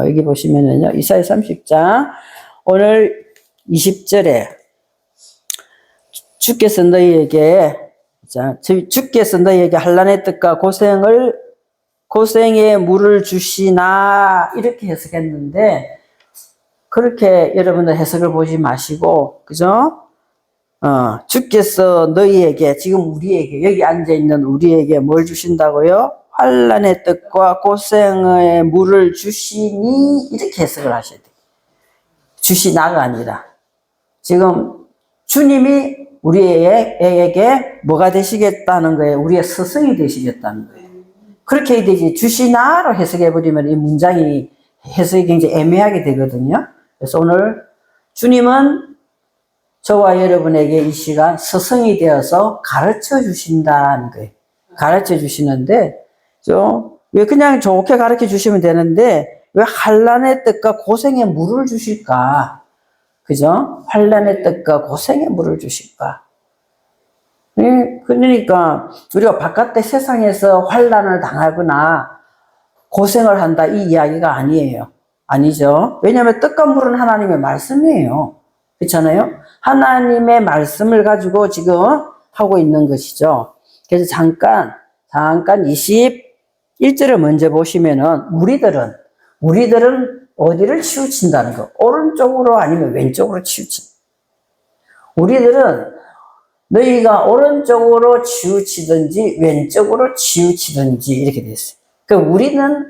여기 보시면은요, 이사야 30장, 오늘 20절에 주께서 너희에게, 주께서 너희에게 환난의 뜻과 고생의 물을 주시나, 이렇게 해석했는데, 그렇게 여러분들 해석을 보지 마시고, 그죠? 주께서 너희에게, 지금 우리에게, 여기 앉아있는 우리에게 뭘 주신다고요? 환난의 뜻과 고생의 물을 주시니, 이렇게 해석을 하셔야 돼요. 주시나가 아니라. 지금 주님이 우리에게 뭐가 되시겠다는 거예요? 우리의 스승이 되시겠다는 거예요. 그렇게 해야 되지. 주시나로 해석해버리면 이 문장이 해석이 굉장히 애매하게 되거든요. 그래서 오늘 주님은 저와 여러분에게 이 시간 스승이 되어서 가르쳐 주신다는 거예요. 가르쳐 주시는데, 왜 그냥 좋게 가르쳐 주시면 되는데, 왜 환난의 뜻과 고생의 물을 주실까? 그죠? 환난의 뜻과 고생의 물을 주실까? 그러니까 우리가 바깥의 세상에서 환난을 당하거나 고생을 한다 이 이야기가 아니에요. 아니죠. 왜냐하면 뜻과 물은 하나님의 말씀이에요. 그렇잖아요. 하나님의 말씀을 가지고 지금 하고 있는 것이죠. 그래서 잠깐 21절을 먼저 보시면은 우리들은 어디를 치우친다는 거. 오른쪽으로 아니면 왼쪽으로 치우친. 우리들은 너희가 오른쪽으로 치우치든지 왼쪽으로 치우치든지 이렇게 됐어요. 그러니까 우리는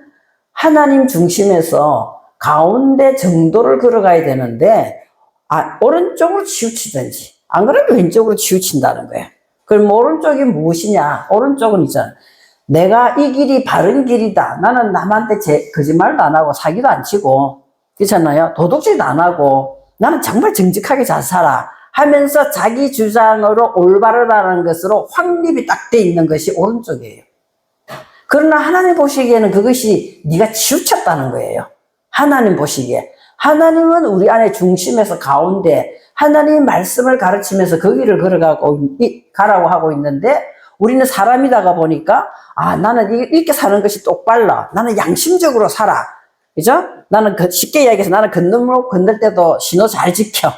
하나님 중심에서 가운데 정도를 걸어가야 되는데 오른쪽으로 치우치든지 안 그러면 왼쪽으로 치우친다는 거예요. 그럼 오른쪽이 무엇이냐? 오른쪽은 있잖아. 내가 이 길이 바른 길이다. 나는 남한테 거짓말도 안 하고 사기도 안 치고 그렇잖아요. 도둑질도 안 하고 나는 정말 정직하게 잘 살아 하면서 자기 주장으로 올바르다는 것으로 확립이 딱 돼 있는 것이 오른쪽이에요. 그러나 하나님 보시기에는 그것이 네가 치우쳤다는 거예요. 하나님 보시기에. 하나님은 우리 안에 중심에서 가운데 하나님 말씀을 가르치면서 거기를 가라고 하고 있는데 우리는 사람이다가 보니까 나는 이렇게 사는 것이 똑바라. 나는 양심적으로 살아. 그죠? 나는 쉽게 이야기해서 나는 건널 때도 신호 잘 지켜.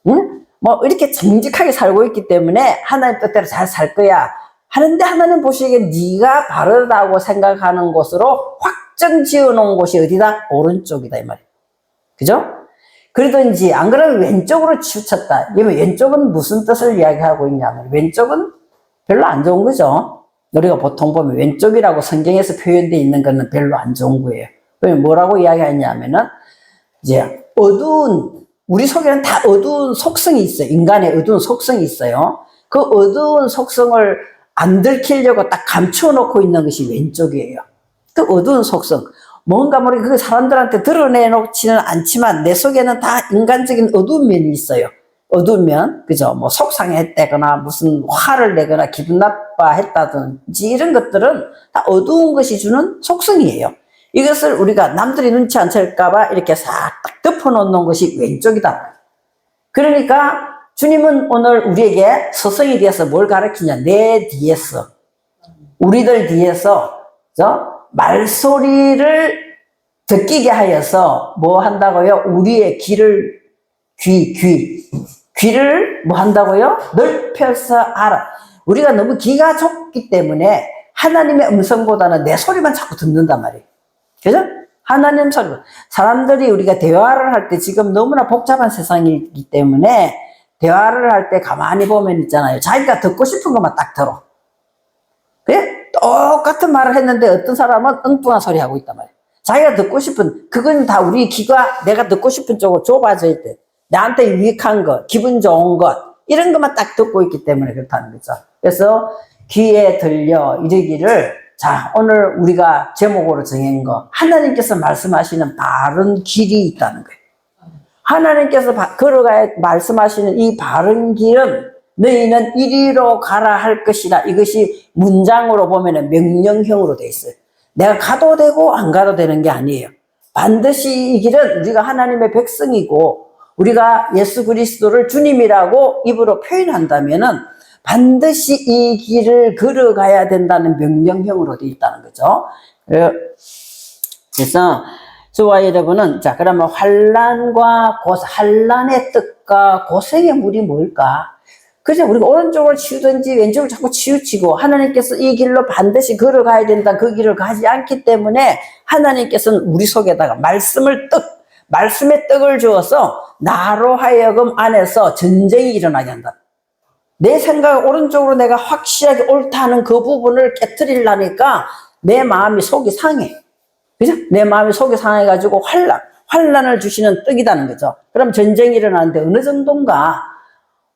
응? 뭐 이렇게 정직하게 살고 있기 때문에 하나님 뜻대로 잘 살 거야. 하는데 하나님 보시기에 네가 바르다고 생각하는 곳으로 확정 지어 놓은 곳이 어디다? 오른쪽이다 이 말이에요. 그죠? 그러든지 안 그러면 왼쪽으로 치우쳤다. 이러면 왼쪽은 무슨 뜻을 이야기하고 있냐면 왼쪽은 별로 안 좋은 거죠. 우리가 보통 보면 왼쪽이라고 성경에서 표현되어 있는 거는 별로 안 좋은 거예요. 그러면 뭐라고 이야기하냐면은 이제 우리 속에는 다 어두운 속성이 있어요. 인간의 어두운 속성이 있어요. 그 어두운 속성을 안 들키려고 딱 감춰놓고 있는 것이 왼쪽이에요. 그 어두운 속성. 뭔가 모르게 그 사람들한테 드러내놓지는 않지만 내 속에는 다 인간적인 어두운 면이 있어요. 어두운 면, 그죠? 뭐 속상했다거나 무슨 화를 내거나 기분 나빠했다든지 이런 것들은 다 어두운 것이 주는 속성이에요. 이것을 우리가 남들이 눈치 안 챌까봐 이렇게 싹 딱 덮어놓는 것이 왼쪽이다. 그러니까 주님은 오늘 우리에게 스승이 되어서 뭘 가르치냐? 내 뒤에서, 우리들 뒤에서, 말소리를 듣기게 하여서 뭐 한다고요? 우리의 귀를 뭐 한다고요? 넓혀서 알아. 우리가 너무 귀가 좁기 때문에 하나님의 음성보다는 내 소리만 자꾸 듣는단 말이에요. 그죠? 하나님 소리. 사람들이 우리가 대화를 할 때 지금 너무나 복잡한 세상이기 때문에 대화를 할 때 가만히 보면 있잖아요. 자기가 듣고 싶은 것만 딱 들어. 그래? 똑같은 말을 했는데 어떤 사람은 엉뚱한 소리 하고 있단 말이에요. 자기가 듣고 싶은, 그건 다 우리 귀가 내가 듣고 싶은 쪽으로 좁아져 있대. 나한테 유익한 것, 기분 좋은 것, 이런 것만 딱 듣고 있기 때문에 그렇다는 거죠. 그래서 귀에 들려 이르기를, 자, 오늘 우리가 제목으로 정한 거, 하나님께서 말씀하시는 바른 길이 있다는 거예요. 하나님께서 걸어가야 말씀하시는 이 바른 길은 너희는 이리로 가라 할 것이다. 이것이 문장으로 보면 명령형으로 돼 있어요. 내가 가도 되고 안 가도 되는 게 아니에요. 반드시 이 길은 우리가 하나님의 백성이고 우리가 예수 그리스도를 주님이라고 입으로 표현한다면은 반드시 이 길을 걸어가야 된다는 명령형으로 되어 있다는 거죠. 그래서 저와 여러분은, 자, 그러면 환란의 뜻과 고생의 물이 뭘까? 그죠? 우리가 오른쪽으로 치우든지 왼쪽으로 자꾸 치우치고, 하나님께서 이 길로 반드시 걸어가야 된다. 그 길을 가지 않기 때문에 하나님께서는 우리 속에다가 말씀의 떡을 주어서 나로 하여금 안에서 전쟁이 일어나게 한다. 내 생각 오른쪽으로 내가 확실하게 옳다는 그 부분을 깨트리려니까 내 마음이 속이 상해. 그죠? 내 마음이 속이 상해가지고 환란을 주시는 떡이다는 거죠. 그럼 전쟁이 일어나는데 어느 정도인가?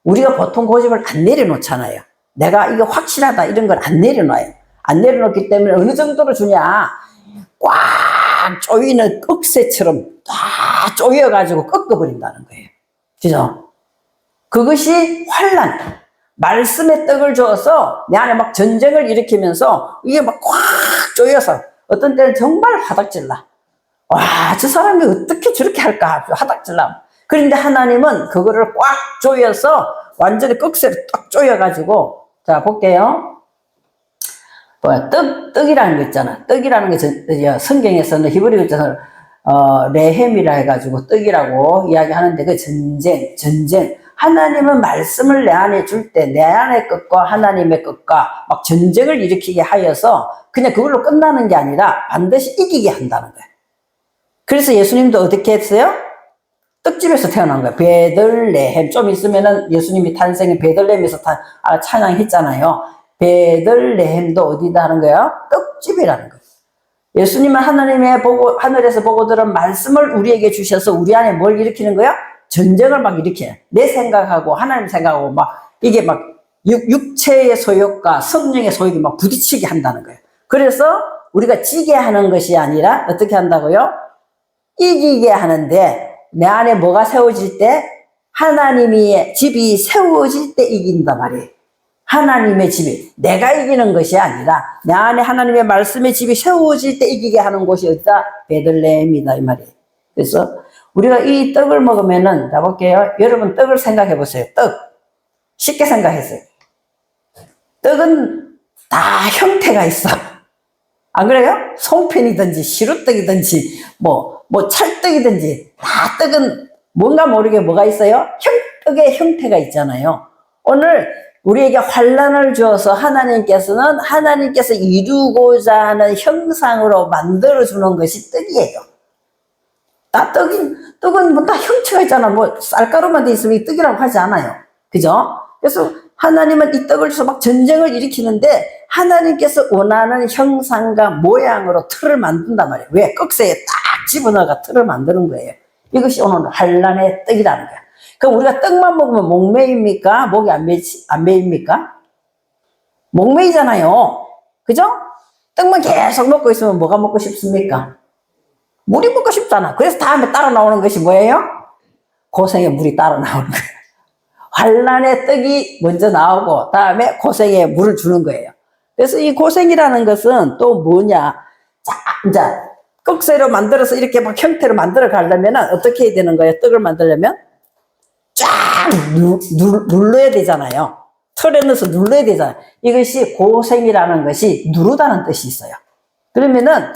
우리가 보통 고집을 안 내려놓잖아요. 내가 이거 확실하다 이런 걸 안 내려놔요. 안 내려놓기 때문에 어느 정도로 주냐? 꽉 조이는 억새처럼 다 조여가지고 꺾어버린다는 거예요. 그죠? 그것이 환란. 말씀의 떡을 줘서 내 안에 막 전쟁을 일으키면서 이게 막 꽉 조여서 어떤 때는 정말 화닥질나. 와, 저 사람이 어떻게 저렇게 할까? 화닥질나. 그런데 하나님은 그거를 꽉 조여서 완전히 꺽쇠로 딱 조여가지고, 자, 볼게요. 떡이라는 거 있잖아. 떡이라는 게 성경에서는 히브리 글자로 레헴이라 해가지고 떡이라고 이야기하는데 그 전쟁. 하나님은 말씀을 내 안에 줄 때 내 안의 것과 하나님의 것과 막 전쟁을 일으키게 하여서 그냥 그걸로 끝나는 게 아니라 반드시 이기게 한다는 거예요. 그래서 예수님도 어떻게 했어요? 떡집에서 태어난 거예요. 베들레헴. 좀 있으면은 예수님이 탄생인 베들레헴에서 찬양했잖아요. 베들레헴도 어디다 하는 거예요? 떡집이라는 거예요. 예수님은 하늘에서 보고 들은 말씀을 우리에게 주셔서 우리 안에 뭘 일으키는 거야? 전쟁을 막 일으켜요. 내 생각하고 하나님 생각하고 막 이게 막 육체의 소욕과 성령의 소욕이 막 부딪히게 한다는 거예요. 그래서 우리가 지게 하는 것이 아니라 어떻게 한다고요? 이기게 하는데 내 안에 뭐가 세워질 때? 하나님의 집이 세워질 때 이긴단 말이에요. 하나님의 집이 내가 이기는 것이 아니라 내 안에 하나님의 말씀의 집이 세워질 때 이기게 하는 곳이 어디다? 베들레헴이다 이 말이에요. 그래서 우리가 이 떡을 먹으면은, 자 볼게요. 여러분 떡을 생각해 보세요. 떡. 쉽게 생각했어요. 떡은 다 형태가 있어. 안 그래요? 송편이든지 시루떡이든지 뭐 찰떡이든지 다 떡은 뭔가 모르게 뭐가 있어요? 떡의 형태가 있잖아요. 오늘 우리에게 환란을 주어서 하나님께서 이루고자 하는 형상으로 만들어주는 것이 떡이에요. 떡은 뭐 다 형체가 있잖아. 뭐 쌀가루만 돼 있으면 이 떡이라고 하지 않아요. 그죠? 그래서 하나님은 이 떡을 줘서 막 전쟁을 일으키는데 하나님께서 원하는 형상과 모양으로 틀을 만든단 말이에요. 왜? 꺽쇠에 딱 집어넣어가 틀을 만드는 거예요. 이것이 오늘 환란의 떡이라는 거야. 그럼 우리가 떡만 먹으면 목매입니까? 목이 안 메입니까? 목매이잖아요. 그죠? 떡만 계속 먹고 있으면 뭐가 먹고 싶습니까? 물이 먹고 싶잖아. 그래서 다음에 따라 나오는 것이 뭐예요? 고생의 물이 따라 나오는 거예요. 환란의 떡이 먼저 나오고 다음에 고생의 물을 주는 거예요. 그래서 이 고생이라는 것은 또 뭐냐? 자, 이제 꺽쇠로 만들어서 이렇게 막 형태로 만들어 가려면 어떻게 해야 되는 거예요? 떡을 만들려면 쫙 눌러야 되잖아요. 틀에 넣어서 눌러야 되잖아요. 이것이 고생이라는 것이 누르다는 뜻이 있어요. 그러면은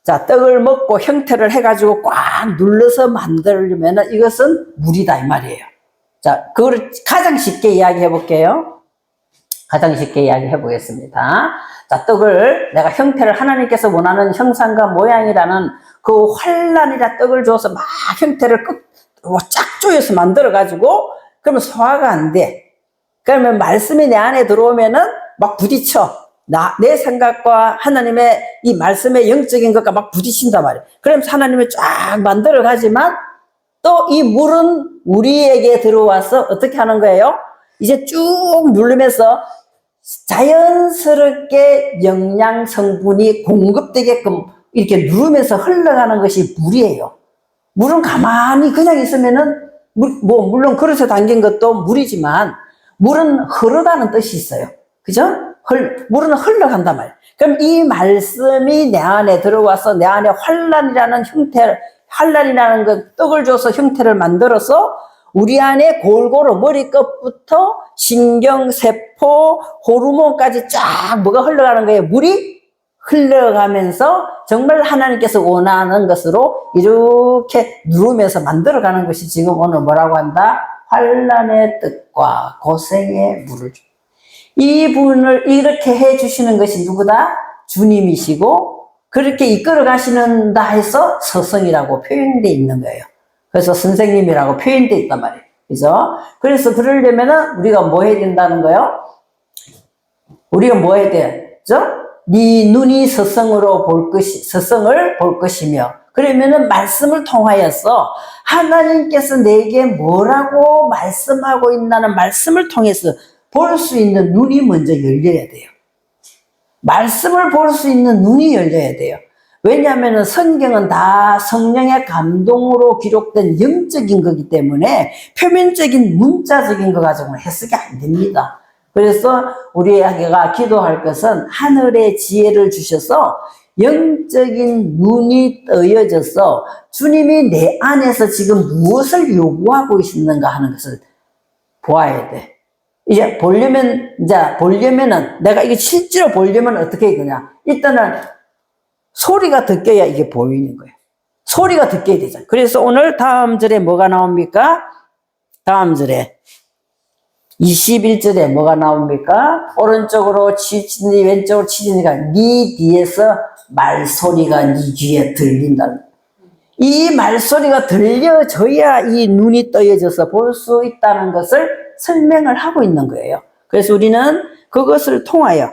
자, 떡을 먹고 형태를 해가지고 꽉 눌러서 만들려면 이것은 물이다 이 말이에요. 자, 그거를 가장 쉽게 이야기해 볼게요. 가장 쉽게 이야기해 보겠습니다. 자, 떡을 내가 형태를 하나님께서 원하는 형상과 모양이라는 그 환란이라 떡을 줘서 막 형태를 쫙 조여서 만들어 가지고 그러면 소화가 안 돼. 그러면 말씀이 내 안에 들어오면은 막 부딪혀. 내 생각과 하나님의 이 말씀의 영적인 것과 막 부딪힌단 말이에요. 그러면서 하나님이 쫙 만들어 가지만 또 이 물은 우리에게 들어와서 어떻게 하는 거예요? 이제 쭉 누르면서 자연스럽게 영양 성분이 공급되게끔 이렇게 누르면서 흘러가는 것이 물이에요. 물은 가만히 그냥 있으면은 물론 그릇에 담긴 것도 물이지만 물은 흐르다는 뜻이 있어요. 그죠? 물은 흘러간단 말이에요. 그럼 이 말씀이 내 안에 들어와서 내 안에 환란이라는 그 떡을 줘서 형태를 만들어서 우리 안에 골고루 머리끝부터 신경, 세포, 호르몬까지 쫙 뭐가 흘러가는 거예요? 물이 흘러가면서 정말 하나님께서 원하는 것으로 이렇게 누르면서 만들어가는 것이 지금 오늘 뭐라고 한다? 환난의 뜻과 고생의 물을 주. 이 분을 이렇게 해주시는 것이 누구다? 주님이시고 그렇게 이끌어 가시는다 해서 스승이라고 표현되어 있는 거예요. 그래서 선생님이라고 표현되어 있단 말이에요. 그죠? 그래서 그러려면은 우리가 뭐 해야 된다는 거예요? 우리가 뭐 해야 돼? 그죠? 네 눈이 스승을 볼 것이며 그러면은 말씀을 통하여서 하나님께서 내게 뭐라고 말씀하고 있나는 말씀을 통해서 볼 수 있는 눈이 먼저 열려야 돼요. 말씀을 볼 수 있는 눈이 열려야 돼요. 왜냐하면 성경은 다 성령의 감동으로 기록된 영적인 거기 때문에 표면적인 문자적인 거 가지고는 해석이 안 됩니다. 그래서 우리에게가 기도할 것은 하늘의 지혜를 주셔서 영적인 눈이 떠여져서 주님이 내 안에서 지금 무엇을 요구하고 있는가 하는 것을 보아야 돼. 이제 보려면은 내가 이게 실제로 보려면 어떻게 해야 되냐. 일단은 소리가 듣겨야 이게 보이는 거예요. 소리가 듣겨야 되잖아요. 그래서 오늘 다음 절에 뭐가 나옵니까? 다음 절에 21절에 뭐가 나옵니까? 오른쪽으로 치지니 왼쪽으로 치지니가 네 뒤에서 말소리가 네 귀에 들린다. 이 말소리가 들려져야 이 눈이 떠여져서 볼 수 있다는 것을 설명을 하고 있는 거예요. 그래서 우리는 그것을 통하여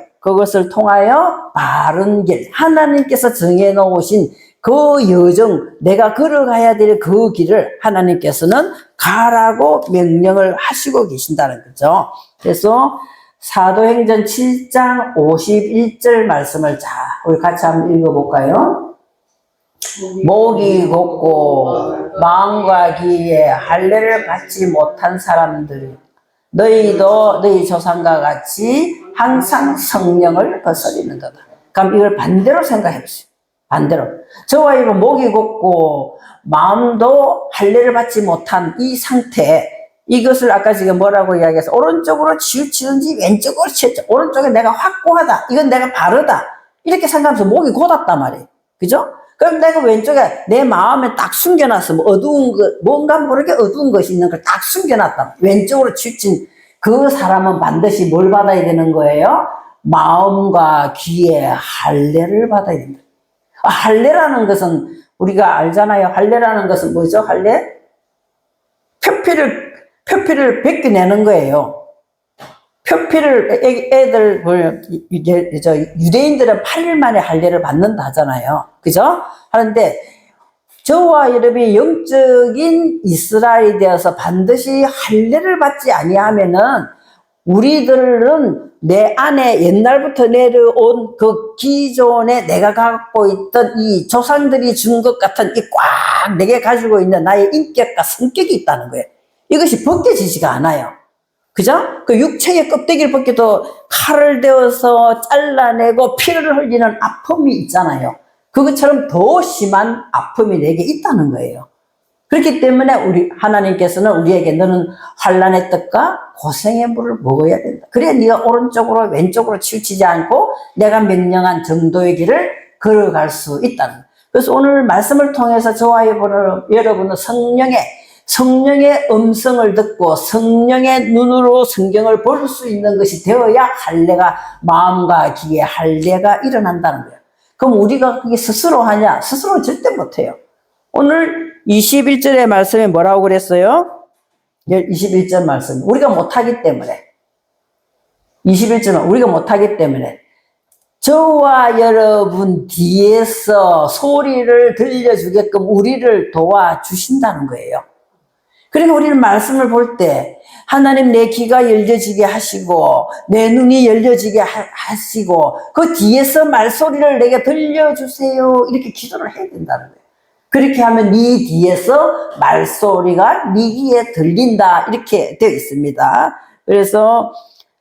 바른 길, 하나님께서 정해놓으신 그 여정, 내가 걸어가야 될 그 길을 하나님께서는 가라고 명령을 하시고 계신다는 거죠. 그래서 사도행전 7장 51절 말씀을 우리 같이 한번 읽어볼까요? 목이 곧고 마음과 귀에 할례를 받지 못한 사람들, 너희도 너희 조상과 같이 항상 성령을 거스리는도다. 그럼 이걸 반대로 생각해 보세요. 반대로. 저와 여러분 목이 곧고 마음도 할례를 받지 못한 이 상태, 이것을 아까 지금 뭐라고 이야기해서 오른쪽으로 치우치든지 왼쪽으로 치우쳐. 오른쪽에 내가 확고하다. 이건 내가 바르다. 이렇게 생각하면서 목이 곧았단 말이에요. 그죠? 그럼 내가 왼쪽에 내 마음에 딱 숨겨놨어. 뭐 어두운 거, 뭔가 모르게 어두운 것이 있는 걸 딱 숨겨놨다. 왼쪽으로 치우친 그 사람은 반드시 뭘 받아야 되는 거예요? 마음과 귀에 할례를 받아야 된다. 할례라는 것은 우리가 알잖아요. 할례라는 것은 뭐죠? 할례? 표피를 벗겨내는 거예요. 표피를 유대인들은 8일 만에 할례를 받는다 하잖아요. 그죠? 하는데 저와 여러분이 영적인 이스라엘이 되어서 반드시 할례를 받지 아니하면은 우리들은 내 안에 옛날부터 내려온 그 기존에 내가 갖고 있던 이 조상들이 준 것 같은 이 꽉 내게 가지고 있는 나의 인격과 성격이 있다는 거예요. 이것이 벗겨지지가 않아요. 그죠? 그 육체의 껍데기를 벗겨도 칼을 대어서 잘라내고 피를 흘리는 아픔이 있잖아요. 그것처럼 더 심한 아픔이 내게 있다는 거예요. 그렇기 때문에 하나님께서는 우리에게 너는 환난의 뜻과 고생의 물을 먹어야 된다. 그래야 네가 오른쪽으로 왼쪽으로 치우치지 않고 내가 명령한 정도의 길을 걸어갈 수 있다는 거예요. 그래서 오늘 말씀을 통해서 저와 여러분은 성령의 음성을 듣고 성령의 눈으로 성경을 볼 수 있는 것이 되어야 할례가 마음과 귀에 할례가 일어난다는 거예요. 그럼 우리가 그게 스스로 하냐? 스스로 절대 못해요. 오늘 21절의 말씀에 뭐라고 그랬어요? 21절 말씀. 우리가 못하기 때문에. 21절은 우리가 못하기 때문에. 저와 여러분 뒤에서 소리를 들려주게끔 우리를 도와주신다는 거예요. 그러니까 우리는 말씀을 볼 때 하나님 내 귀가 열려지게 하시고 내 눈이 열려지게 하시고 그 뒤에서 말소리를 내게 들려주세요. 이렇게 기도를 해야 된다는 거예요. 그렇게 하면 네 뒤에서 말소리가 네 귀에 들린다. 이렇게 되어 있습니다. 그래서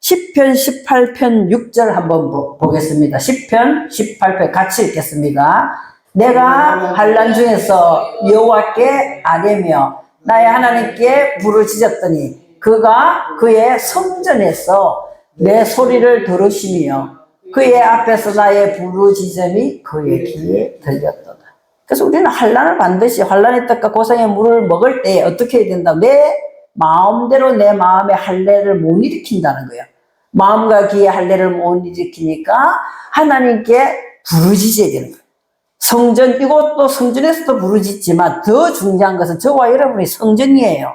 시편 18편 6절 한번 보겠습니다. 시편 18편 같이 읽겠습니다. 내가 환난 중에서 여호와께 아뢰며 나의 하나님께 부르짖었더니 그가 그의 성전에서 내 소리를 들으시며 그의 앞에서 나의 부르짖음이 그의 귀에 들렸도다. 그래서 우리는 환난을 반드시 환난의 떡과 고생의 물을 먹을 때 어떻게 해야 된다? 내 마음대로 내 마음의 할례를 못 일으킨다는 거예요. 마음과 귀의 할례를 못 일으키니까 하나님께 부르짖어야 되는 거예요. 성전, 이것도 성전에서도 부르짖지만 더 중요한 것은 저와 여러분의 성전이에요.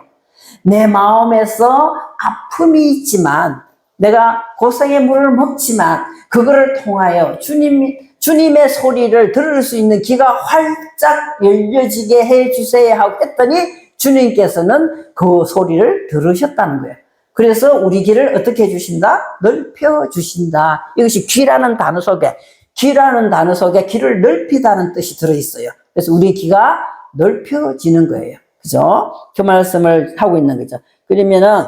내 마음에서 아픔이 있지만 내가 고생의 물을 먹지만 그거를 통하여 주님의 소리를 들을 수 있는 귀가 활짝 열려지게 해주세요 하고 했더니 주님께서는 그 소리를 들으셨다는 거예요. 그래서 우리 귀를 어떻게 해주신다? 넓혀주신다. 이것이 귀라는 단어 속에 귀를 넓히다는 뜻이 들어있어요. 그래서 우리 귀가 넓혀지는 거예요. 그죠? 그 말씀을 하고 있는 거죠. 그러면은,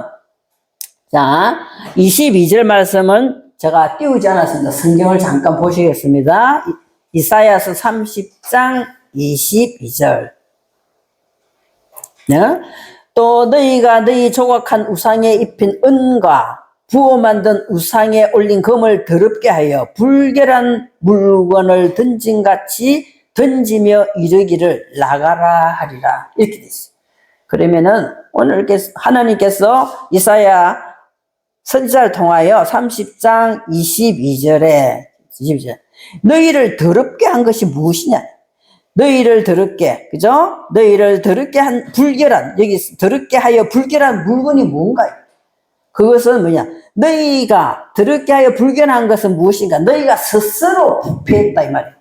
자, 22절 말씀은 제가 띄우지 않았습니다. 성경을 잠깐 보시겠습니다. 이사야서 30장 22절. 네? 또 너희가 너희 조각한 우상에 입힌 은과 부어 만든 우상에 올린 금을 더럽게 하여 불결한 물건을 던진같이 던지며 이르기를 나가라 하리라. 이렇게 돼 있어요. 그러면은 오늘 하나님께서 이사야 선지자를 통하여 30장 22절에 너희를 더럽게 한 것이 무엇이냐? 너희를 더럽게, 그죠? 너희를 더럽게 한 불결한, 여기 더럽게 하여 불결한 물건이 뭔가요? 그것은 뭐냐? 너희가 더럽게 하여 불결한 것은 무엇인가? 너희가 스스로 부패했다 이 말이에요.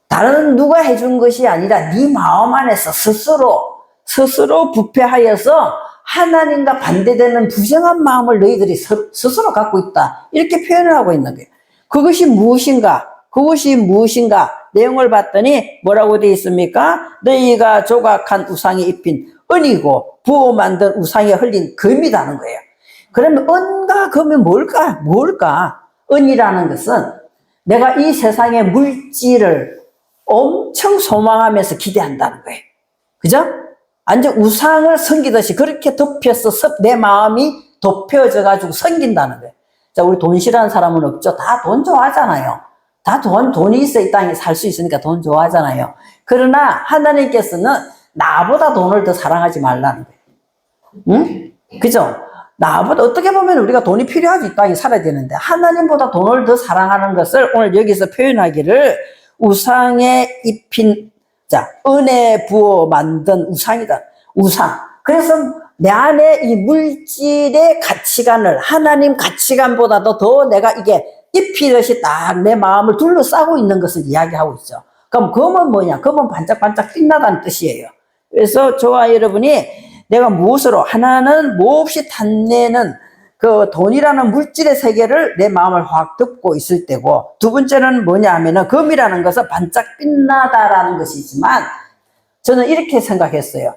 다른 누가 해준 것이 아니라 네 마음 안에서 스스로 부패하여서 하나님과 반대되는 부정한 마음을 너희들이 스스로 갖고 있다. 이렇게 표현을 하고 있는 거예요. 그것이 무엇인가? 내용을 봤더니 뭐라고 되어 있습니까? 너희가 조각한 우상에 입힌 은이고 부어 만든 우상에 흘린 금이라는 거예요. 그러면 은과 금이 뭘까? 은이라는 것은 내가 이 세상의 물질을 엄청 소망하면서 기대한다는 거예요. 그죠? 완전 우상을 섬기듯이 그렇게 덮여서 내 마음이 덮여져 가지고 섬긴다는 거예요. 자, 우리 돈 싫어하는 사람은 없죠? 다 돈 좋아하잖아요. 다 돈이 있어 이 땅에 살 수 있으니까 돈 좋아하잖아요. 그러나 하나님께서는 나보다 돈을 더 사랑하지 말라는 거예요. 응? 그죠? 나보다 어떻게 보면 우리가 돈이 필요하지 이 땅에 살아야 되는데 하나님보다 돈을 더 사랑하는 것을 오늘 여기서 표현하기를 우상에 입힌 은에 부어 만든 우상이다. 우상. 그래서 내 안에 이 물질의 가치관을 하나님 가치관보다도 더 내가 이게 입히듯이 딱 내 마음을 둘러싸고 있는 것을 이야기하고 있죠. 그럼 금은 뭐냐? 금은 반짝반짝 빛나다는 뜻이에요. 그래서 저와 여러분이 내가 무엇으로 하나는 몹시 탐내는 그 돈이라는 물질의 세계를 내 마음을 확 덮고 있을 때고 두 번째는 뭐냐 하면은 금이라는 것은 반짝 빛나다라는 것이지만 저는 이렇게 생각했어요.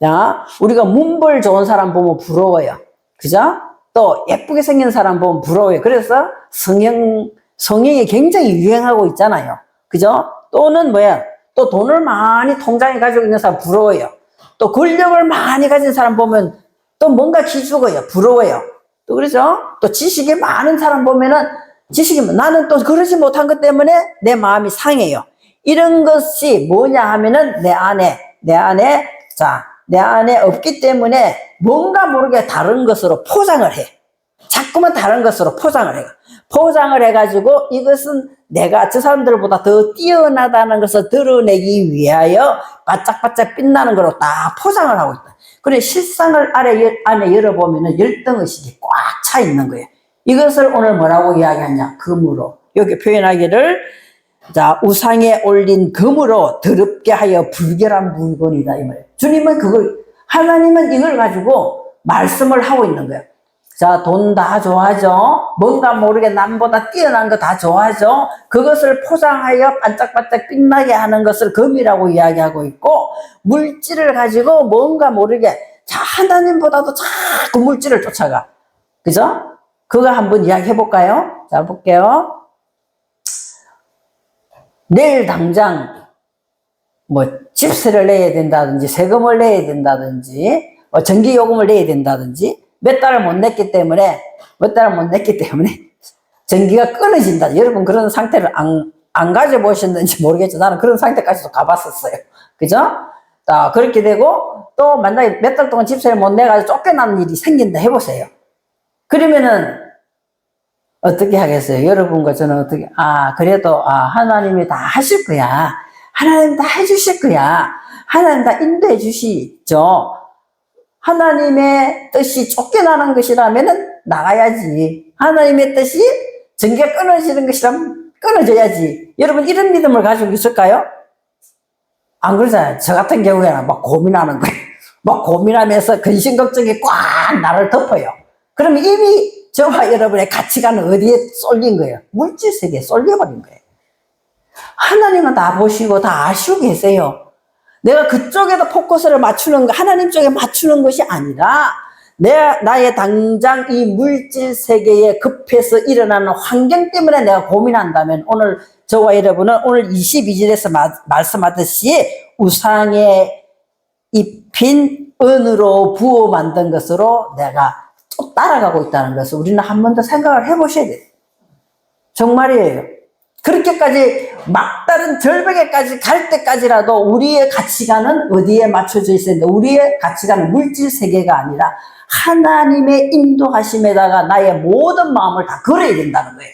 자, 우리가 문벌 좋은 사람 보면 부러워요. 그죠? 또 예쁘게 생긴 사람 보면 부러워요. 그래서 성형이 굉장히 유행하고 있잖아요. 그죠? 또는 뭐야? 또 돈을 많이 통장에 가지고 있는 사람 부러워요. 또 권력을 많이 가진 사람 보면 또 뭔가 기죽어요. 부러워요. 또 그러죠? 또 지식이 많은 사람 보면은 나는 또 그러지 못한 것 때문에 내 마음이 상해요. 이런 것이 뭐냐 하면은 내 안에 없기 때문에 뭔가 모르게 다른 것으로 포장을 해. 자꾸만 다른 것으로 포장을 해. 포장을 해가지고 이것은 내가 저 사람들보다 더 뛰어나다는 것을 드러내기 위하여 바짝바짝 빛나는 거로 딱 포장을 하고 있다. 그래 실상을 안에 열어보면 열등의식이 꽉 차 있는 거예요. 이것을 오늘 뭐라고 이야기하냐? 금으로. 여기 표현하기를 자 우상에 올린 금으로 더럽게 하여 불결한 물건이다 이 말이에요. 하나님은 이걸 가지고 말씀을 하고 있는 거예요. 자, 돈 다 좋아하죠? 뭔가 모르게 남보다 뛰어난 거 다 좋아하죠? 그것을 포장하여 반짝반짝 빛나게 하는 것을 금이라고 이야기하고 있고, 물질을 가지고 뭔가 모르게, 하나님보다도 자꾸 물질을 쫓아가. 그죠? 그거 한번 이야기해 볼까요? 자, 볼게요. 내일 당장, 집세를 내야 된다든지, 세금을 내야 된다든지, 전기요금을 내야 된다든지, 몇 달을 못 냈기 때문에 전기가 끊어진다. 여러분 그런 상태를 안 가져보셨는지 모르겠죠. 나는 그런 상태까지도 가봤었어요. 그죠? 자, 그렇게 되고 또 만약에 몇 달 동안 집세를 못 내가지고 쫓겨나는 일이 생긴다 해보세요. 그러면은 어떻게 하겠어요? 여러분과 저는 어떻게, 그래도, 하나님이 다 하실 거야. 하나님 다 해주실 거야. 하나님 다 인도해 주시죠. 하나님의 뜻이 쫓겨나는 것이라면은 나가야지. 하나님의 뜻이 전기가 끊어지는 것이라면 끊어져야지. 여러분, 이런 믿음을 가지고 있을까요? 안 그러잖아요. 저 같은 경우에는 막 고민하는 거예요. 막 고민하면서 근심 걱정이 꽉 나를 덮어요. 그러면 이미 저와 여러분의 가치관은 어디에 쏠린 거예요? 물질 세계에 쏠려버린 거예요. 하나님은 다 보시고 다 아시고 계세요. 내가 그쪽에다 포커스를 맞추는 거, 하나님 쪽에 맞추는 것이 아니라 나의 당장 이 물질 세계에 급해서 일어나는 환경 때문에 내가 고민한다면 오늘 저와 여러분은 오늘 22절에서 말씀하듯이 우상에 입힌 은으로 부어 만든 것으로 내가 또 따라가고 있다는 것을 우리는 한 번 더 생각을 해보셔야 돼요. 정말이에요. 그렇게까지 막다른 절벽에까지 갈 때까지라도 우리의 가치관은 어디에 맞춰져 있어야 되는데 우리의 가치관은 물질 세계가 아니라 하나님의 인도하심에다가 나의 모든 마음을 다 걸어야 된다는 거예요.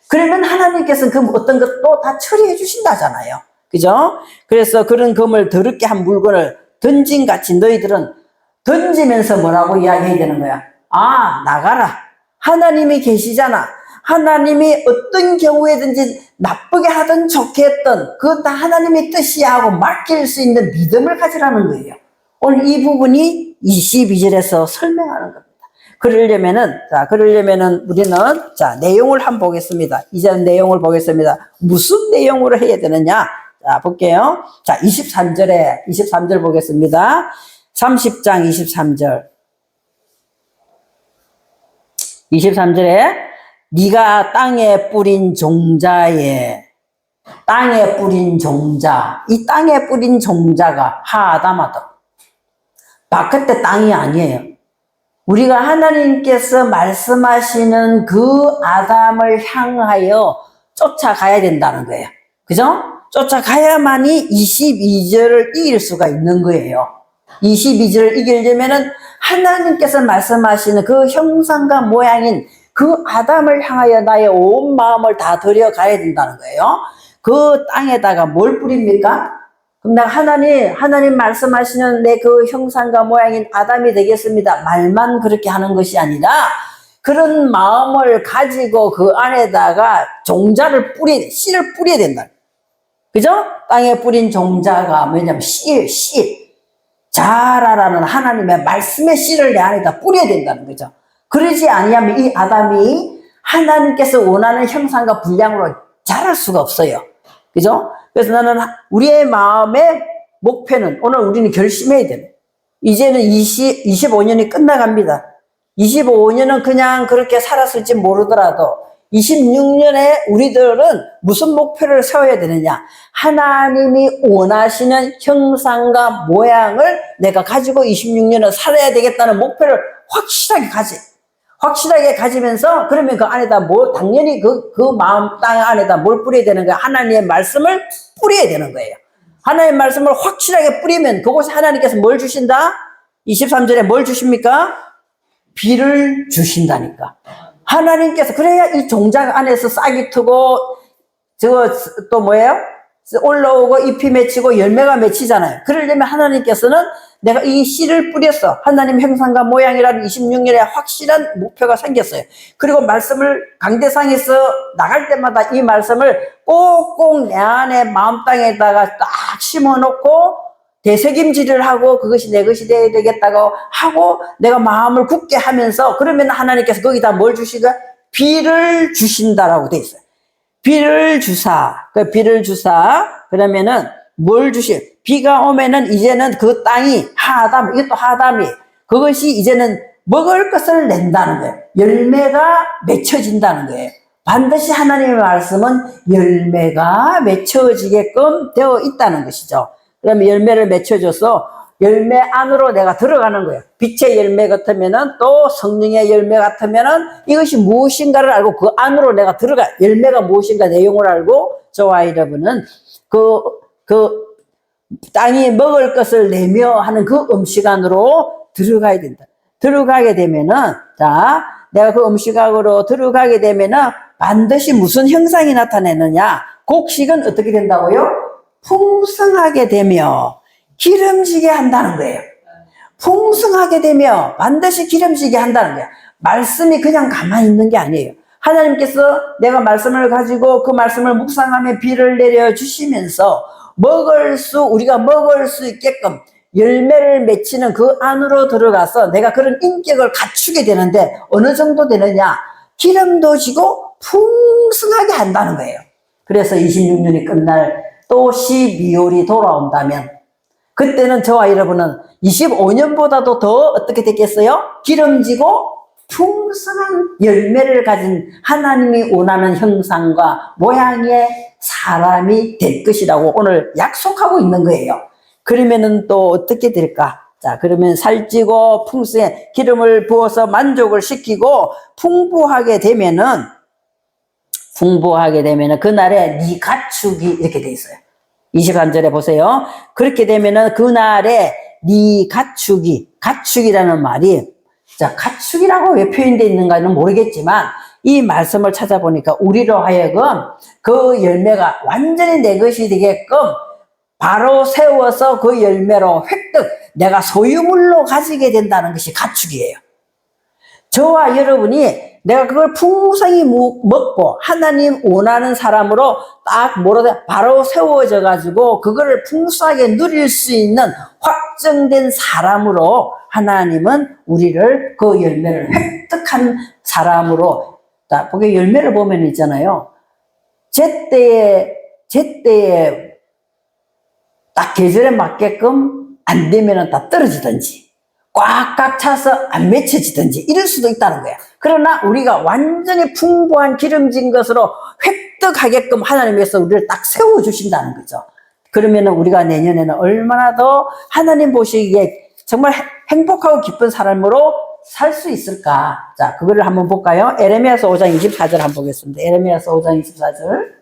그러면 하나님께서는 그 어떤 것도 다 처리해 주신다잖아요. 그죠? 그래서 그런 금을 더럽게 한 물건을 던진 같이 너희들은 던지면서 뭐라고 이야기해야 되는 거야? 나가라. 하나님이 계시잖아. 하나님이 어떤 경우에든지 나쁘게 하든 좋게 했든 그건 다 하나님의 뜻이야 하고 맡길 수 있는 믿음을 가지라는 거예요. 오늘 이 부분이 22절에서 설명하는 겁니다. 그러려면은 우리는 내용을 한번 보겠습니다. 이제 내용을 보겠습니다. 무슨 내용으로 해야 되느냐? 볼게요. 23절 보겠습니다. 30장 23절. 23절에 네가 땅에 뿌린 종자에 이 땅에 뿌린 종자가 하아담아도 바깥의 땅이 아니에요. 우리가 하나님께서 말씀하시는 그 아담을 향하여 쫓아가야 된다는 거예요. 그죠? 쫓아가야만이 22절을 이길 수가 있는 거예요. 22절을 이기려면은 하나님께서 말씀하시는 그 형상과 모양인 그 아담을 향하여 나의 온 마음을 다 들여가야 된다는 거예요. 그 땅에다가 뭘 뿌립니까? 그럼 내가 하나님 말씀하시는 내 그 형상과 모양인 아담이 되겠습니다. 말만 그렇게 하는 것이 아니라 그런 마음을 가지고 그 안에다가 씨를 뿌려야 된다. 그죠? 땅에 뿌린 종자가 뭐냐면 씨. 자라라는 하나님의 말씀의 씨를 내 안에다 뿌려야 된다는 거죠. 그러지 아니하면 이 아담이 하나님께서 원하는 형상과 분량으로 자랄 수가 없어요. 그죠? 그래서 나는 우리의 마음의 목표는 오늘 우리는 결심해야 돼요. 이제는 25년이 끝나갑니다. 25년은 그냥 그렇게 살았을지 모르더라도 26년에 우리들은 무슨 목표를 세워야 되느냐? 하나님이 원하시는 형상과 모양을 내가 가지고 26년을 살아야 되겠다는 목표를 확실하게 가지면서 그러면 그 안에다 당연히 그 마음 땅 안에다 뭘 뿌려야 되는 거야? 하나님의 말씀을 뿌려야 되는 거예요. 하나님의 말씀을 확실하게 뿌리면 그곳에 하나님께서 뭘 주신다? 23절에 뭘 주십니까? 비를 주신다니까. 하나님께서 그래야 이 종자 안에서 싹이 트고 또 뭐예요? 올라오고 잎이 맺히고 열매가 맺히잖아요. 그러려면 하나님께서는 내가 이 씨를 뿌렸어. 하나님 형상과 모양이라는 26년에 확실한 목표가 생겼어요. 그리고 말씀을 강대상에서 나갈 때마다 이 말씀을 꼭꼭 내 안에 마음 땅에다가 딱 심어놓고 되새김질을 하고 그것이 내 것이 되어야 되겠다고 하고 내가 마음을 굳게 하면서 그러면 하나님께서 거기다 뭘 주시가? 비를 주신다라고 돼 있어요. 비를 주사. 그러면은 뭘 비가 오면은 이제는 그 땅이 이것도 하담이 그것이 이제는 먹을 것을 낸다는 거예요. 열매가 맺혀진다는 거예요. 반드시 하나님의 말씀은 열매가 맺혀지게끔 되어 있다는 것이죠. 그러면 열매를 맺혀줘서 열매 안으로 내가 들어가는 거예요. 빛의 열매 같으면은 또 성령의 열매 같으면은 이것이 무엇인가를 알고 그 안으로 내가 들어가, 열매가 무엇인가 내용을 알고 저와 여러분은 그 땅이 먹을 것을 내며 하는 그 음식 안으로 들어가야 된다. 들어가게 되면은, 자, 내가 그 음식 안으로 들어가게 되면은 반드시 무슨 형상이 나타내느냐? 곡식은 어떻게 된다고요? 풍성하게 되며 기름지게 한다는 거예요. 풍성하게 되며 반드시 기름지게 한다는 거예요. 말씀이 그냥 가만히 있는 게 아니에요. 하나님께서 내가 말씀을 가지고 그 말씀을 묵상하며 비를 내려주시면서 우리가 먹을 수 있게끔 열매를 맺히는 그 안으로 들어가서 내가 그런 인격을 갖추게 되는데 어느 정도 되느냐? 기름도 지고 풍성하게 한다는 거예요. 그래서 26년이 끝날 또 12월이 돌아온다면 그때는 저와 여러분은 25년보다도 더 어떻게 되겠어요? 기름지고 풍성한 열매를 가진 하나님이 원하는 형상과 모양의 사람이 될 것이라고 오늘 약속하고 있는 거예요. 그러면은 또 어떻게 될까? 자, 그러면 살찌고 풍성해 기름을 부어서 만족을 시키고 풍부하게 되면은 그날에 네 가축이 이렇게 돼 있어요. 23절에 보세요. 그렇게 되면은 그날에 네 가축이라는 말이, 자, 가축이라고 왜 표현되어 있는가는 모르겠지만 이 말씀을 찾아보니까 우리로 하여금 그 열매가 완전히 내 것이 되게끔 바로 세워서 그 열매로 획득 내가 소유물로 가지게 된다는 것이 가축이에요. 저와 여러분이 내가 그걸 풍성히 먹고 하나님 원하는 사람으로 딱 바로 세워져 가지고 그거를 풍성하게 누릴 수 있는 확정된 사람으로 하나님은 우리를 그 열매를 획득한 사람으로, 자, 거기 열매를 보면 있잖아요. 제때에 딱 계절에 맞게끔 안 되면은 다 떨어지든지 꽉꽉 차서 안 맺혀지든지 이럴 수도 있다는 거야. 그러나 우리가 완전히 풍부한 기름진 것으로 획득하게끔 하나님께서 우리를 딱 세워주신다는 거죠. 그러면은 우리가 내년에는 얼마나 더 하나님 보시기에 정말 행복하고 기쁜 삶으로 살 수 있을까? 자, 그거를 한번 볼까요? 에레미야서 5장 24절 한번 보겠습니다. 에레미야서 5장 24절.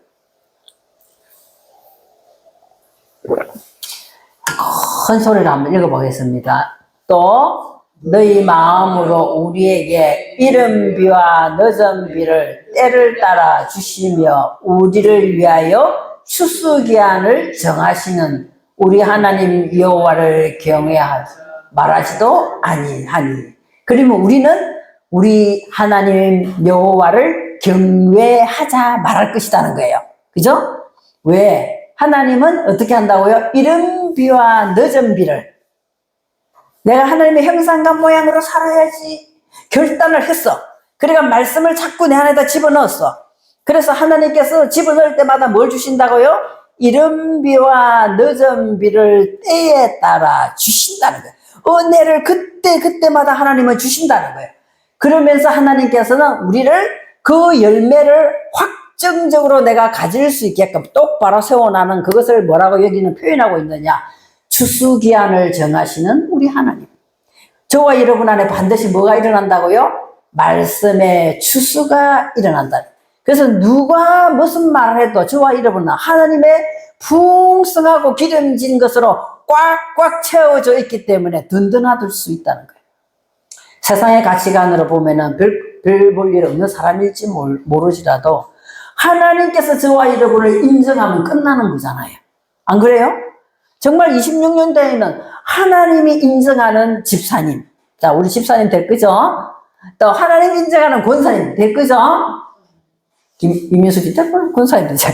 큰 소리로 한번 읽어보겠습니다. 또 너희 마음으로 우리에게 이른 비와 늦은 비를 때를 따라 주시며 우리를 위하여 추수기한을 정하시는 우리 하나님 여호와를 경외하지 말하지도 아니하니. 그러면 우리는 우리 하나님 여호와를 경외하자 말할 것이라는 거예요. 그죠? 왜? 하나님은 어떻게 한다고요? 이른 비와 늦은 비를, 내가 하나님의 형상과 모양으로 살아야지 결단을 했어. 그러니까 말씀을 자꾸 내 안에다 집어넣었어. 그래서 하나님께서 집어넣을 때마다 뭘 주신다고요? 이른 비와 늦은 비를 때에 따라 주신다는 거예요. 은혜를 그때마다 하나님은 주신다는 거예요. 그러면서 하나님께서는 우리를 그 열매를 확정적으로 내가 가질 수 있게끔 똑바로 세워나는 그것을 뭐라고 여기는 표현하고 있느냐? 추수기한을 정하시는 우리 하나님. 저와 여러분 안에 반드시 뭐가 일어난다고요? 말씀의 추수가 일어난다. 그래서 누가 무슨 말을 해도 저와 여러분은 하나님의 풍성하고 기름진 것으로 꽉꽉 채워져 있기 때문에 든든하실 수 있다는 거예요. 세상의 가치관으로 보면은 별 볼 일 없는 사람일지 모르지라도 하나님께서 저와 여러분을 인정하면 끝나는 거잖아요. 안 그래요? 정말 26년대에는 하나님이 인정하는 집사님, 자, 우리 집사님 될 거죠? 또 하나님 인정하는 권사님 될 거죠? 이민수 집사 권사님 되죠?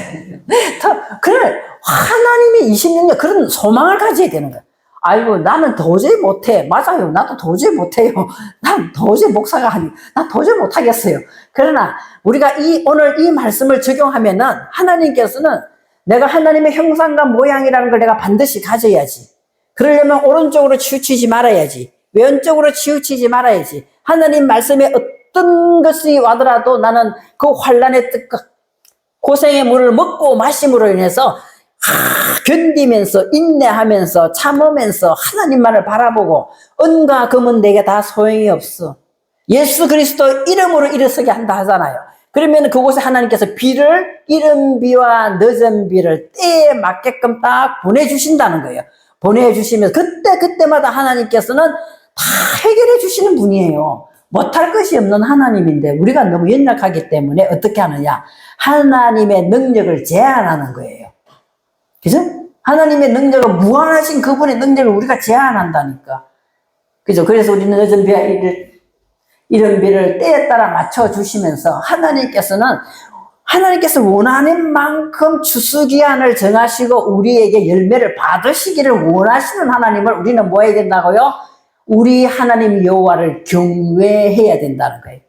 그래, 하나님이 26년 그런 소망을 가져야 되는 거예요. 아이고, 나는 도저히 못해. 맞아요. 나도 도저히 못해요. 난 도저히 목사가 나 도저히 못하겠어요. 그러나 우리가 오늘 이 말씀을 적용하면은 하나님께서는 내가 하나님의 형상과 모양이라는 걸 내가 반드시 가져야지. 그러려면 오른쪽으로 치우치지 말아야지. 왼쪽으로 치우치지 말아야지. 하나님 말씀에 어떤 것이 와더라도 나는 그 환난의 뜻과 고생의 물을 먹고 마심으로 인해서 견디면서 인내하면서 참으면서 하나님만을 바라보고 은과 금은 내게 다 소용이 없어. 예수 그리스도 이름으로 일어서게 한다 하잖아요. 그러면 그곳에 하나님께서 비를 이른 비와 늦은 비를 때에 맞게끔 딱 보내주신다는 거예요. 보내주시면 그때마다 하나님께서는 다 해결해 주시는 분이에요. 못할 것이 없는 하나님인데 우리가 너무 연약하기 때문에 어떻게 하느냐? 하나님의 능력을 제한하는 거예요. 그죠? 하나님의 능력은 무한하신 그분의 능력을 우리가 제한한다니까. 그죠? 그래서 우리는 늦은 비와 이른 비를 때에 따라 맞춰주시면서 하나님께서 원하는 만큼 추수기한을 정하시고 우리에게 열매를 받으시기를 원하시는 하나님을 우리는 뭐 해야 된다고요? 우리 하나님 여호와를 경외해야 된다는 거예요.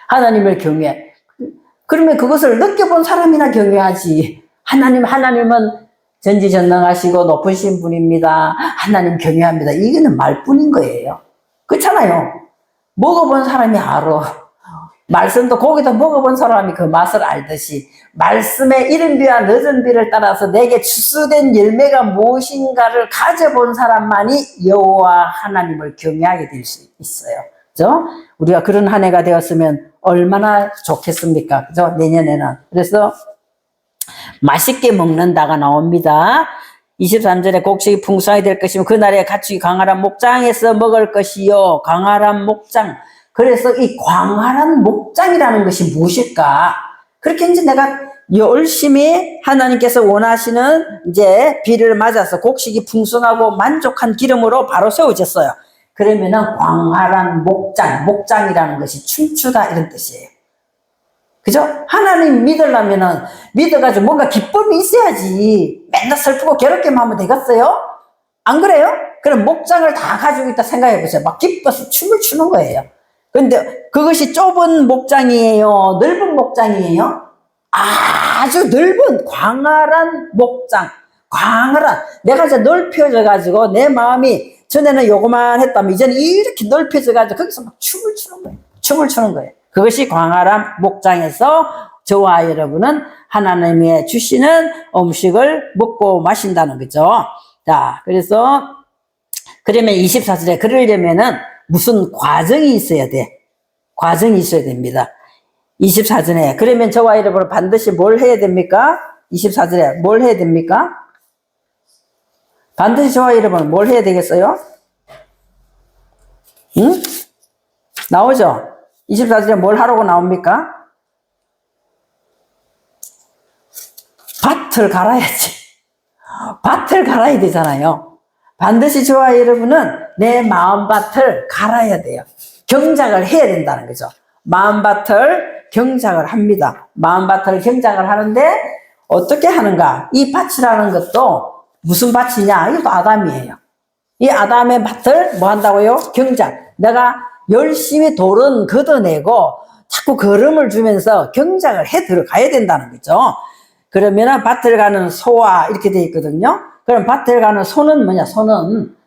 하나님을 경외. 그러면 그것을 느껴본 사람이나 경외하지. 하나님은 전지전능하시고 높으신 분입니다. 하나님 경외합니다. 이거는 말뿐인 거예요. 그렇잖아요. 먹어본 사람이 알아. 말씀도 고기도 먹어본 사람이 그 맛을 알듯이 말씀의 이른 비와 늦은 비를 따라서 내게 추수된 열매가 무엇인가를 가져본 사람만이 여호와 하나님을 경외하게 될 수 있어요. 그죠? 우리가 그런 한 해가 되었으면 얼마나 좋겠습니까? 그죠? 내년에는. 그래서 맛있게 먹는다가 나옵니다. 23절에 곡식이 풍성하게 될 것이며 그날에 가축이 광활한 목장에서 먹을 것이요. 광활한 목장. 그래서 이 광활한 목장이라는 것이 무엇일까? 그렇게 이제 내가 열심히 하나님께서 원하시는 이제 비를 맞아서 곡식이 풍성하고 만족한 기름으로 바로 세워졌어요. 그러면은 광활한 목장이라는 것이 춤추다 이런 뜻이에요. 그죠? 하나님 믿으려면은 믿어가지고 뭔가 기쁨이 있어야지. 맨날 슬프고 괴롭게만 하면 되겠어요? 안 그래요? 그럼 목장을 다 가지고 있다 생각해 보세요. 막 기뻐서 춤을 추는 거예요. 근데 그것이 좁은 목장이에요? 넓은 목장이에요? 아주 넓은 광활한 목장. 내가 이제 넓혀져 가지고 내 마음이 전에는 요거만 했다면 이제는 이렇게 넓혀져 가지고 거기서 막 춤을 추는 거예요. 그것이 광활한 목장에서 저와 여러분은 하나님의 주시는 음식을 먹고 마신다는 거죠. 자, 그러면 24절에 그러려면은 무슨 과정이 있어야 돼. 과정이 있어야 됩니다. 24절에 그러면 저와 여러분은 반드시 뭘 해야 됩니까? 24절에 뭘 해야 됩니까? 반드시 저와 여러분은 뭘 해야 되겠어요? 응? 나오죠? 24절에 뭘 하라고 나옵니까? 밭을 갈아야지. 밭을 갈아야 되잖아요. 반드시 저와 여러분은 내 마음밭을 갈아야 돼요. 경작을 해야 된다는 거죠. 마음밭을 경작을 합니다. 마음밭을 경작을 하는데 어떻게 하는가? 이 밭이라는 것도 무슨 밭이냐? 이것도 아담이에요. 이 아담의 밭을 뭐 한다고요? 경작. 내가 열심히 돌은 걷어내고 자꾸 걸음을 주면서 경작을 해 들어가야 된다는 거죠. 그러면은 밭을 가는 소와 이렇게 돼 있거든요. 그럼 밭을 가는 소는 뭐냐?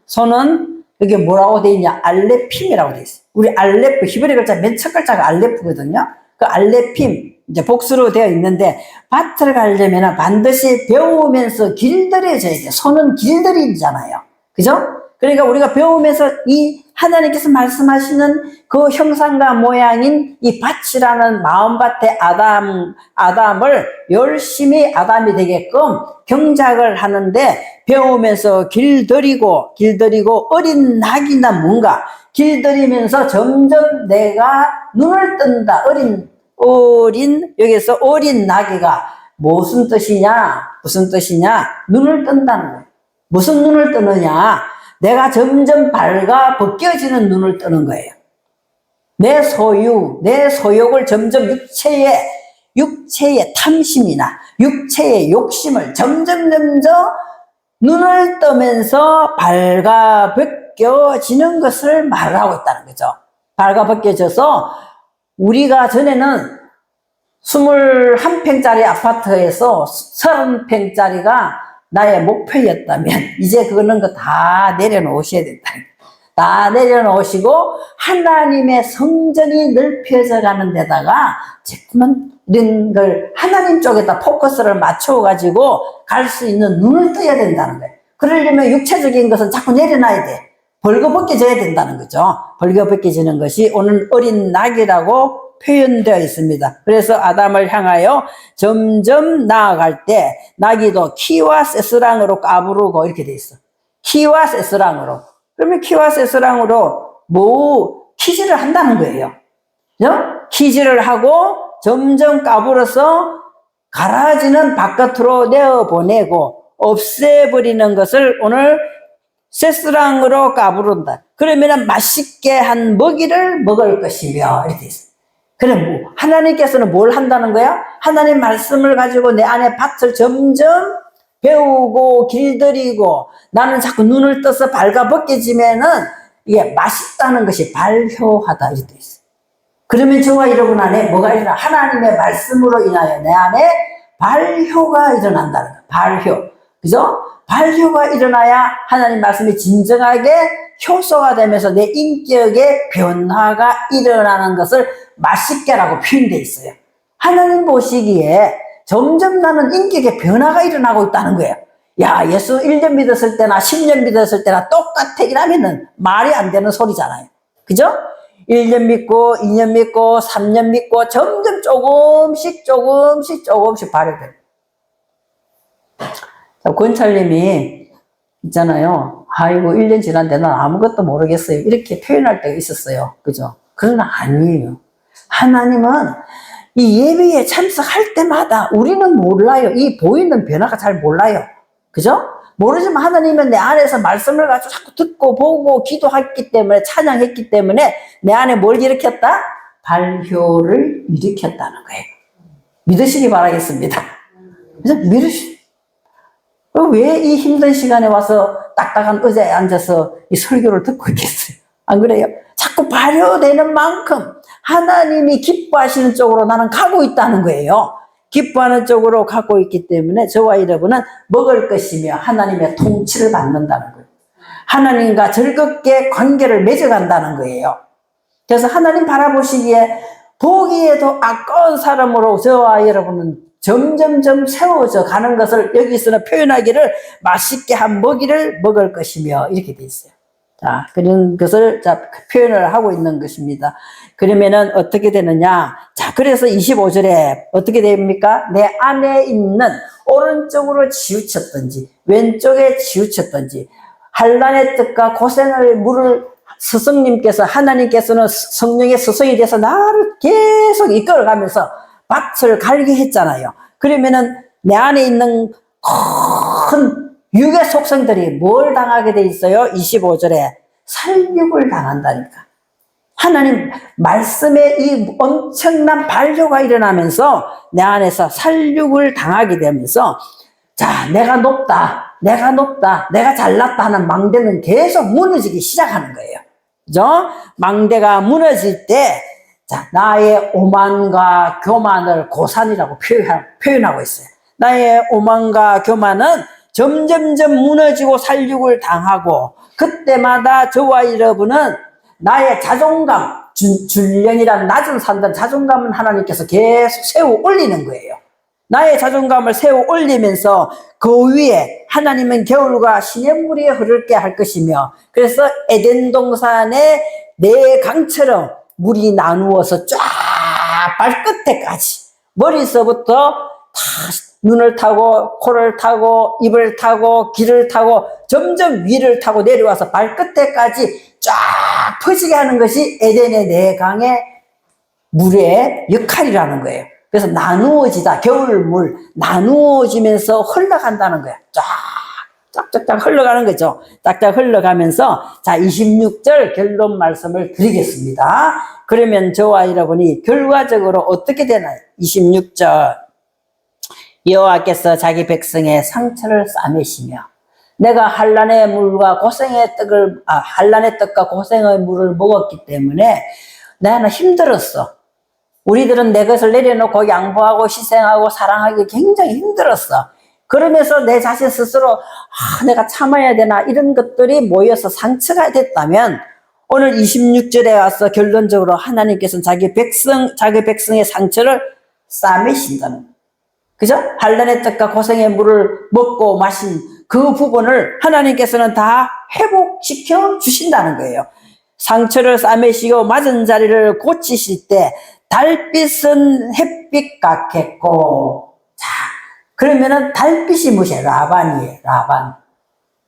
소는 여기 뭐라고 돼 있냐? 알레핌이라고 돼 있어요. 우리 알레프, 히브리 글자 맨 첫 글자가 알레프거든요. 그 알레핌, 이제 복수로 되어 있는데, 밭을 가려면 반드시 배우면서 길들여져야 돼요. 소는 길들이잖아요. 그죠? 그러니까 우리가 배우면서 이 하나님께서 말씀하시는 그 형상과 모양인 이 밭이라는 마음밭의 아담을 열심히 아담이 되게끔 경작을 하는데 배우면서 길들이고 어린 낙이나 뭔가 길들이면서 점점 내가 눈을 뜬다. 여기서 어린 나귀가 무슨 뜻이냐? 눈을 뜬다는 거예요. 무슨 눈을 뜨느냐? 내가 점점 밝아 벗겨지는 눈을 뜨는 거예요. 내 소욕을 점점 육체의 탐심이나 육체의 욕심을 점점 눈을 뜨면서 밝아 벗겨지는 것을 말하고 있다는 거죠. 밝아 벗겨져서 우리가 전에는 21평짜리 아파트에서 30평짜리가 나의 목표였다면 이제 그거는 다 내려놓으셔야 된다. 다 내려놓으시고 하나님의 성전이 넓혀져 가는 데다가 자꾸만 이런 걸 하나님 쪽에다 포커스를 맞춰 가지고 갈 수 있는 눈을 떠야 된다는 거예요. 그러려면 육체적인 것은 자꾸 내려놔야 돼. 벌거벗겨져야 된다는 거죠. 벌거벗겨지는 것이 오늘 어린 낙이라고 표현되어 있습니다. 그래서 아담을 향하여 점점 나아갈 때 나귀도 키와 세스랑으로 까부르고 이렇게 돼 있어. 키와 세스랑으로. 그러면 키와 세스랑으로 키질을 한다는 거예요. 키질을 하고 점점 까불어서 가라지는 바깥으로 내어보내고 없애버리는 것을 오늘 세스랑으로 까부른다. 그러면 맛있게 한 먹이를 먹을 것이며 이렇게 돼 있어. 그래, 하나님께서는 뭘 한다는 거야? 하나님 말씀을 가지고 내 안에 밭을 점점 배우고 길들이고 나는 자꾸 눈을 떠서 발가벗겨지면은 이게 맛있다는 것이 발효하다 이렇게 돼 있어. 그러면 저와 여러분 안에 뭐가 일어나? 하나님의 말씀으로 인하여 내 안에 발효가 일어난다는 거야. 발효. 그죠? 발효가 일어나야 하나님 말씀이 진정하게 효소가 되면서 내 인격의 변화가 일어나는 것을 맛있게라고 표현되어 있어요. 하나님 보시기에 점점 나는 인격의 변화가 일어나고 있다는 거예요. 야, 예수 1년 믿었을 때나 10년 믿었을 때나 똑같아 이러면은 말이 안 되는 소리잖아요. 그죠? 1년 믿고 2년 믿고 3년 믿고 점점 조금씩 발효돼요. 권찰님이 있잖아요. 아이고 1년 지났는데 난 아무것도 모르겠어요. 이렇게 표현할 때가 있었어요. 그죠? 그러나 아니에요. 하나님은 이 예배에 참석할 때마다 우리는 몰라요. 이 보이는 변화가 잘 몰라요. 그죠? 모르지만 하나님은 내 안에서 말씀을 가지고 자꾸 듣고 보고 기도했기 때문에 찬양했기 때문에 내 안에 뭘 일으켰다? 발효를 일으켰다는 거예요. 믿으시기 바라겠습니다. 그래서 왜 이 힘든 시간에 와서 딱딱한 의자에 앉아서 이 설교를 듣고 있겠어요? 안 그래요? 자꾸 발효되는 만큼 하나님이 기뻐하시는 쪽으로 나는 가고 있다는 거예요. 기뻐하는 쪽으로 가고 있기 때문에 저와 여러분은 먹을 것이며 하나님의 통치를 받는다는 거예요. 하나님과 즐겁게 관계를 맺어간다는 거예요. 그래서 하나님 바라보시기에 보기에도 아까운 사람으로 저와 여러분은 점점점 세워져 가는 것을 여기서는 표현하기를 맛있게 한 먹이를 먹을 것이며 이렇게 돼 있어요. 자, 그런 것을 표현을 하고 있는 것입니다. 그러면은 어떻게 되느냐? 자, 그래서 25절에 어떻게 됩니까? 내 안에 있는 오른쪽으로 치우쳤든지 왼쪽에 치우쳤든지 환난의 뜻과 고생을 물을 스승님께서 하나님께서는 성령의 스승이 돼서 나를 계속 이끌어가면서 밭을 갈게 했잖아요. 그러면은 내 안에 있는 큰 육의 속성들이 뭘 당하게 돼 있어요? 25절에 살육을 당한다니까. 하나님 말씀에 이 엄청난 발효가 일어나면서 내 안에서 살육을 당하게 되면서 자, 내가 높다, 내가 잘났다 하는 망대는 계속 무너지기 시작하는 거예요. 그죠? 망대가 무너질 때 자, 나의 오만과 교만을 고산이라고 표현하고 있어요. 나의 오만과 교만은 점점점 무너지고 살육을 당하고 그때마다 저와 여러분은 나의 자존감, 줄령이란 낮은 산단 자존감은 하나님께서 계속 세워 올리는 거예요. 나의 자존감을 세워 올리면서 그 위에 하나님은 겨울과 시냇물이 흐르게 할 것이며 그래서 에덴 동산의 네 강처럼 물이 나누어서 쫙 발끝에까지 머리서부터 다 눈을 타고 코를 타고 입을 타고 귀를 타고 점점 위를 타고 내려와서 발끝에까지 쫙 퍼지게 하는 것이 에덴의 네 강의 물의 역할이라는 거예요. 그래서 나누어지다 겨울물 나누어지면서 흘러간다는 거예요. 쫙쫙쫙 흘러가는 거죠. 쫙쫙 흘러가면서 자 26절 결론 말씀을 드리겠습니다. 그러면 저와 여러분이 결과적으로 어떻게 되나요? 26절 여호와께서 자기 백성의 상처를 싸매시며 내가 환난의 물과 고생의 떡을 환난의 떡과 고생의 물을 먹었기 때문에 나는 힘들었어. 우리들은 내 것을 내려놓고 양보하고 희생하고 사랑하기 굉장히 힘들었어. 그러면서 내 자신 스스로 내가 참아야 되나 이런 것들이 모여서 상처가 됐다면 오늘 26절에 와서 결론적으로 하나님께서는 자기 백성의 상처를 싸매신다는, 그죠? 환난의 떡과 고생의 물을 먹고 마신 그 부분을 하나님께서는 다 회복시켜 주신다는 거예요. 상처를 싸매시고 맞은 자리를 고치실 때 달빛은 햇빛 같겠고, 자, 그러면은 달빛이 무엇이에요? 라반이에요. 라반.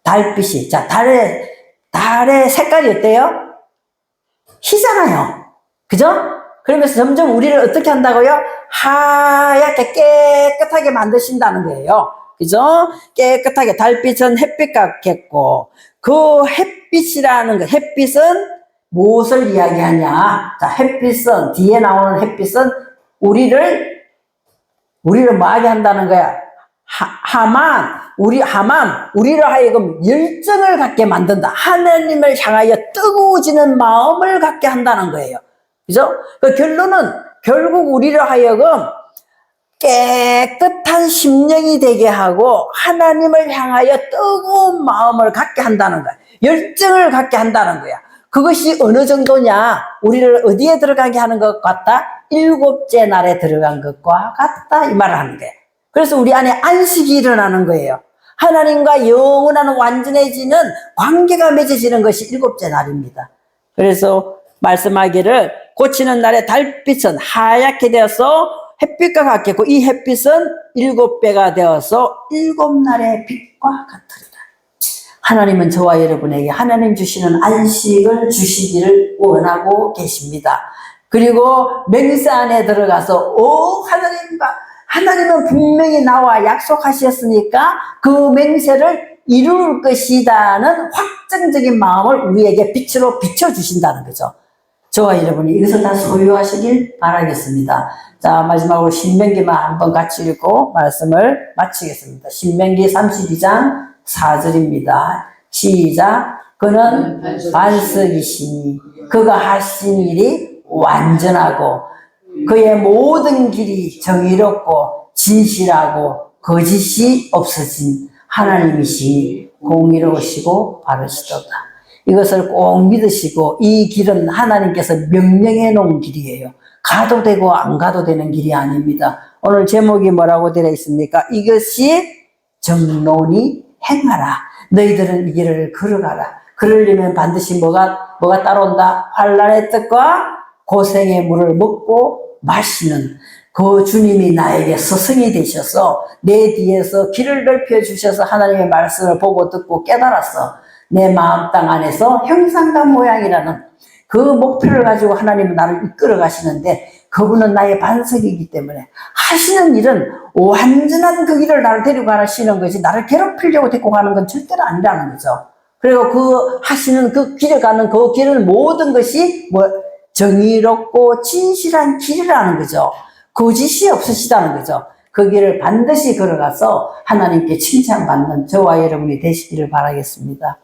달빛이. 자, 달의 색깔이 어때요? 희잖아요. 그죠? 그러면서 점점 우리를 어떻게 한다고요? 하얗게 깨끗하게 만드신다는 거예요. 그죠? 깨끗하게. 달빛은 햇빛 같겠고, 그 햇빛이라는 거, 햇빛은 무엇을 이야기하냐? 자, 햇빛은, 뒤에 나오는 햇빛은 우리를 뭐하게 한다는 거야? 우리를 하여금 열정을 갖게 만든다. 하나님을 향하여 뜨거워지는 마음을 갖게 한다는 거예요. 그죠? 그 결론은 결국 우리를 하여금 깨끗한 심령이 되게 하고 하나님을 향하여 뜨거운 마음을 갖게 한다는 거야. 열정을 갖게 한다는 거야. 그것이 어느 정도냐? 우리를 어디에 들어가게 하는 것 같다? 일곱째 날에 들어간 것과 같다. 이 말을 하는 거예요. 그래서 우리 안에 안식이 일어나는 거예요. 하나님과 영원한 완전해지는 관계가 맺어지는 것이 일곱째 날입니다. 그래서 말씀하기를 고치는 날에 달빛은 하얗게 되어서 햇빛과 같겠고 이 햇빛은 7배가 되어서 7날의 빛과 같으리라. 하나님은 저와 여러분에게 하나님 주시는 안식을 주시기를 원하고 계십니다. 그리고 맹세 안에 들어가서 하나님은 분명히 나와 약속하셨으니까 그 맹세를 이룰 것이다는 확정적인 마음을 우리에게 빛으로 비춰주신다는 거죠. 저와 여러분이 이것을 다 소유하시길 바라겠습니다. 자, 마지막으로 신명기만 한번 같이 읽고 말씀을 마치겠습니다. 신명기 32장 4절입니다. 시작. 그는 반석이시니 그가 하신 일이 완전하고 그의 모든 길이 정의롭고 진실하고 거짓이 없어진 하나님이시니 공의로우시고 바르시도다. 이것을 꼭 믿으시고 이 길은 하나님께서 명령해 놓은 길이에요. 가도 되고 안 가도 되는 길이 아닙니다. 오늘 제목이 뭐라고 되어 있습니까? 이것이 정론이 행하라. 너희들은 이 길을 걸어가라. 그러려면 반드시 뭐가 따라온다? 환난의 뜻과 고생의 물을 먹고 마시는 그 주님이 나에게 스승이 되셔서 내 뒤에서 길을 넓혀주셔서 하나님의 말씀을 보고 듣고 깨달아서 내 마음 땅 안에서 형상과 모양이라는 그 목표를 가지고 하나님은 나를 이끌어 가시는데 그분은 나의 반석이기 때문에 하시는 일은 완전한 그 길을 나를 데리고 가시는 것이 나를 괴롭히려고 데리고 가는 건 절대로 아니라는 거죠. 그리고 그 하시는 그 길을 가는 그 길은 모든 것이 정의롭고 진실한 길이라는 거죠. 거짓이 없으시다는 거죠. 그 길을 반드시 걸어가서 하나님께 칭찬받는 저와 여러분이 되시기를 바라겠습니다.